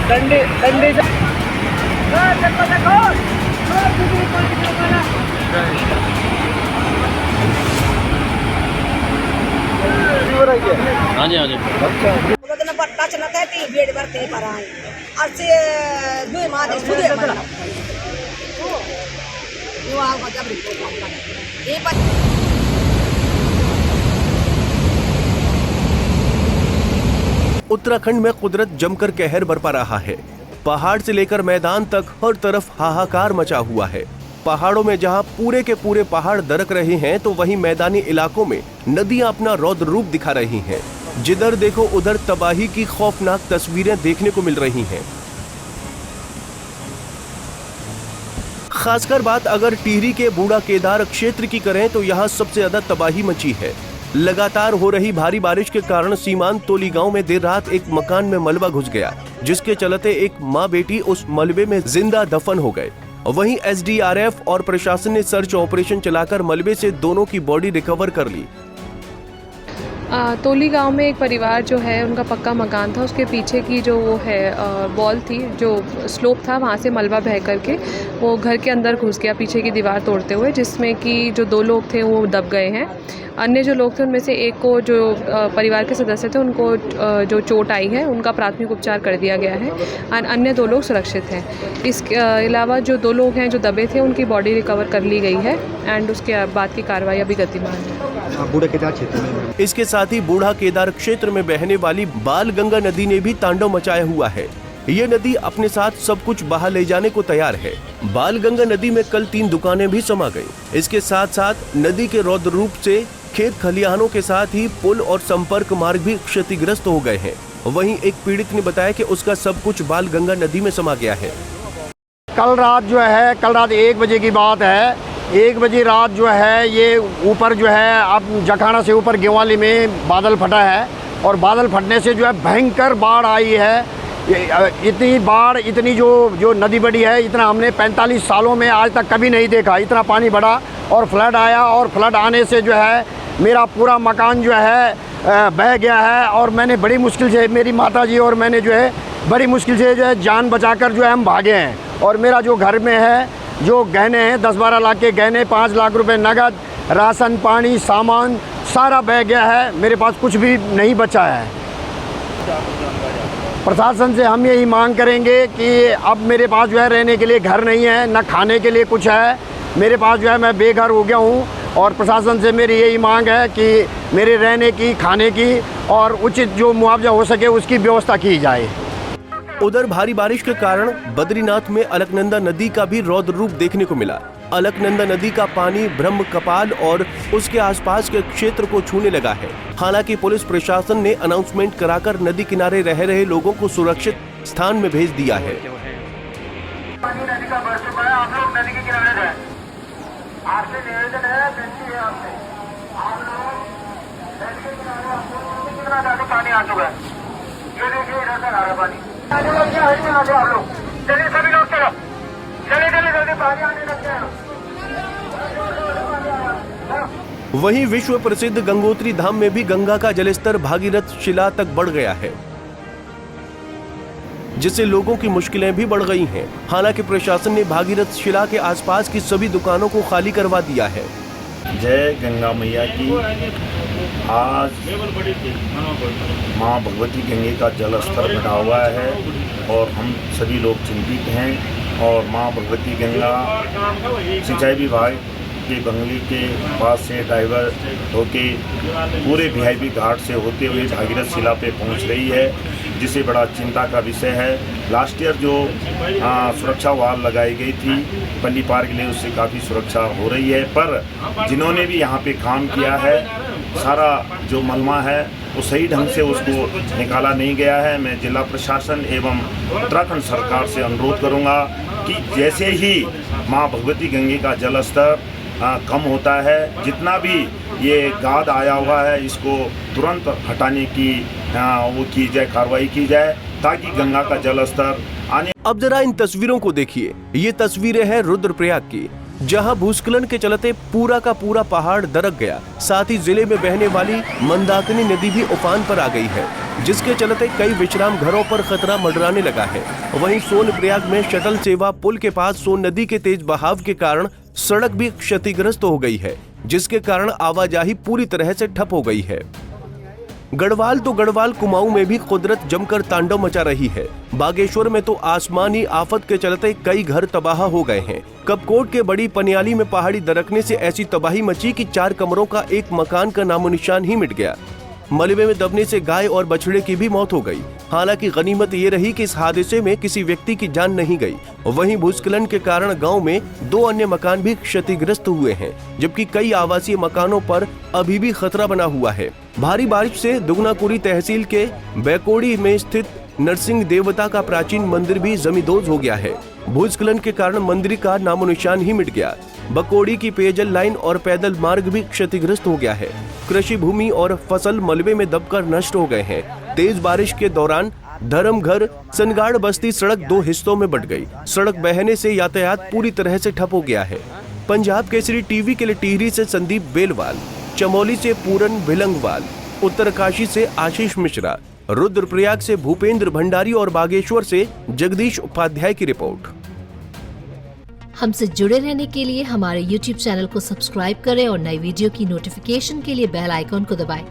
डंडे डंडे हाँ जी हाँ जी टच न कहती बेड भरते पर आए और से दुई मादे सुदे मन यो आ जबरी ये उत्तराखंड में कुदरत जमकर कहर बरपा रहा है। पहाड़ से लेकर मैदान तक हर तरफ हाहाकार मचा हुआ है। पहाड़ों में जहां पूरे के पूरे पहाड़ दरक रहे हैं तो वहीं मैदानी इलाकों में नदियां अपना रौद्र रूप दिखा रही हैं। जिधर देखो उधर तबाही की खौफनाक तस्वीरें देखने को मिल रही हैं। खासकर बात अगर टिहरी के बूढ़ा केदार क्षेत्र की करें तो यहाँ सबसे ज्यादा तबाही मची है। लगातार हो रही भारी बारिश के कारण सीमांत तोली गांव में देर रात एक मकान में मलबा घुस गया, जिसके चलते एक मां बेटी उस मलबे में जिंदा दफन हो गए। वहीं एसडीआरएफ और प्रशासन ने सर्च ऑपरेशन चलाकर मलबे से दोनों की बॉडी रिकवर कर ली। तोली गांव में एक परिवार जो है उनका पक्का मकान था, उसके पीछे की जो वो है वॉल थी, जो स्लोप था, वहाँ से मलबा बह करके वो घर के अंदर घुस गया पीछे की दीवार तोड़ते हुए, जिसमें कि जो 2 लोग थे वो दब गए हैं। अन्य जो लोग थे उनमें से एक को जो परिवार के सदस्य थे उनको जो चोट आई है उनका प्राथमिक उपचार कर दिया गया है और अन्य 2 लोग सुरक्षित हैं। इसके अलावा जो 2 लोग हैं जो दबे थे उनकी बॉडी रिकवर कर ली गई है एंड उसके बाद की कार्रवाई अभी गतिमान है। बूढ़ा केदार क्षेत्र में इसके साथ ही बूढ़ा केदार क्षेत्र में बहने वाली बाल गंगा नदी ने भी तांडव मचाया हुआ है। ये नदी अपने साथ सब कुछ बहा ले जाने को तैयार है। बाल गंगा नदी में कल 3 दुकानें भी समा गयी। इसके साथ साथ नदी के रौद्र रूप से खेत खलिहानों के साथ ही पुल और संपर्क मार्ग भी क्षतिग्रस्त हो गए हैं। वहीं एक पीड़ित ने बताया कि उसका सब कुछ बाल गंगा नदी में समा गया है। कल रात 1 बजे की बात है। 1 बजे रात जो है ये ऊपर जो है अब जखाना से ऊपर गेवाली में बादल फटा है और बादल फटने से जो है भयंकर बाढ़ आई है। इतनी बाढ़, इतनी जो नदी बढ़ी है, इतना हमने 45 सालों में आज तक कभी नहीं देखा। इतना पानी बढ़ा और फ्लड आया और फ्लड आने से जो है मेरा पूरा मकान जो है बह गया है और मैंने बड़ी मुश्किल से, मेरी माताजी और मैंने जो है बड़ी मुश्किल से जो है जान बचाकर जो है हम भागे हैं। और मेरा जो घर में है जो गहने हैं 10-12 लाख के गहने, 5 लाख रुपए नगद, राशन पानी सामान सारा बह गया है। मेरे पास कुछ भी नहीं बचा है। प्रशासन से हम यही मांग करेंगे कि अब मेरे पास जो है रहने के लिए घर नहीं है, न खाने के लिए कुछ है। मेरे पास जो है मैं बेघर हो गया हूँ और प्रशासन से मेरी यही मांग है कि मेरे रहने की, खाने की और उचित जो मुआवजा हो सके उसकी व्यवस्था की जाए। उधर भारी बारिश के कारण बद्रीनाथ में अलकनंदा नदी का भी रौद्र रूप देखने को मिला। अलकनंदा नदी का पानी ब्रह्म कपाल और उसके आसपास के क्षेत्र को छूने लगा है। हालांकि पुलिस प्रशासन ने अनाउंसमेंट कराकर नदी किनारे रह रहे लोगों को सुरक्षित स्थान में भेज दिया है। पानी नदी का बढ़ चुका है, आप लोग नदी के किनारे रहें। आपसे निवेदन है, विनती है आपसे, आप लोग नदी के किनारे, आपको कितना ज्यादा पानी आ चुका है। ये देखिए इधर से आ रहा है पानी। आप लोग चलिए, सभी लोग चलो, चलिए जल्दी पानी आने लग गया। वहीं विश्व प्रसिद्ध गंगोत्री धाम में भी गंगा का जलस्तर भागीरथ शिला तक बढ़ गया है, जिससे लोगों की मुश्किलें भी बढ़ गई हैं। हालांकि प्रशासन ने भागीरथ शिला के आसपास की सभी दुकानों को खाली करवा दिया है। जय गंगा मैया की। आज माँ भगवती गंगे का जल स्तर बढ़ा हुआ है और हम सभी लोग चिंतित हैं। और माँ भगवती गंगा सिंचाई विभाग के बंगले के पास से डाइवर्ट होके पूरे वीआईपी घाट से होते हुए भागीरथ शिला पे पहुंच रही है, जिसे बड़ा चिंता का विषय है। लास्ट ईयर जो सुरक्षा वाल लगाई गई थी पल्ली पार के लिए, उससे काफ़ी सुरक्षा हो रही है, पर जिन्होंने भी यहाँ पे काम किया है सारा जो मलमा है वो सही ढंग से उसको निकाला नहीं गया है। मैं जिला प्रशासन एवं उत्तराखंड सरकार से अनुरोध करूँगा कि जैसे ही माँ भगवती गंगे का जल स्तर कम होता है, जितना भी ये गाद आया हुआ है इसको तुरंत हटाने की वो की जाए, कार्रवाई की जाए, ताकि गंगा का जल स्तर आने। अब जरा इन तस्वीरों को देखिए। ये तस्वीरें हैं रुद्रप्रयाग की। जहां भूस्खलन के चलते पूरा का पूरा पहाड़ दरक गया। साथ ही जिले में बहने वाली मंदाकिनी नदी भी उफान पर आ गई है, जिसके चलते कई विश्राम घरों पर खतरा मंडराने लगा है। वहीं सोनप्रयाग में शटल सेवा पुल के पास सोन नदी के तेज बहाव के कारण सड़क भी क्षतिग्रस्त हो गई है, जिसके कारण आवाजाही पूरी तरह से ठप हो गई है। गढ़वाल तो गढ़वाल कुमाऊं में भी कुदरत जमकर तांडव मचा रही है। बागेश्वर में तो आसमानी आफत के चलते कई घर तबाह हो गए हैं। कपकोट के बड़ी पनियाली में पहाड़ी दरकने से ऐसी तबाही मची कि 4 कमरों का एक मकान का नामो निशान ही मिट गया। मलबे में दबने से गाय और बछड़े की भी मौत हो गई। हालांकि गनीमत ये रही कि इस हादसे में किसी व्यक्ति की जान नहीं गई। वहीं भूस्खलन के कारण गांव में 2 अन्य मकान भी क्षतिग्रस्त हुए हैं, जबकि कई आवासीय मकानों पर अभी भी खतरा बना हुआ है। भारी बारिश से दुगनाकुरी तहसील के बैकोड़ी में स्थित नरसिंह देवता का प्राचीन मंदिर भी जमींदोज हो गया है। भूस्खलन के कारण मंदिर का नामो निशान ही मिट गया। बकोड़ी की पेयजल लाइन और पैदल मार्ग भी क्षतिग्रस्त हो गया है। कृषि भूमि और फसल मलबे में दबकर नष्ट हो गए हैं। तेज बारिश के दौरान धर्मघर सनगाड़ बस्ती सड़क 2 हिस्सों में बंट गई। सड़क बहने से यातायात पूरी तरह से ठप हो गया है। पंजाब केसरी टीवी के लिए टिहरी से संदीप बेलवाल, चमोली से पूरन भिलंगवाल, उत्तरकाशी से आशीष मिश्रा, रुद्रप्रयाग से भूपेंद्र भंडारी और बागेश्वर से जगदीश उपाध्याय की रिपोर्ट। हमसे जुड़े रहने के लिए हमारे YouTube चैनल को सब्सक्राइब करें और नई वीडियो की नोटिफिकेशन के लिए बेल आइकॉन को दबाएं।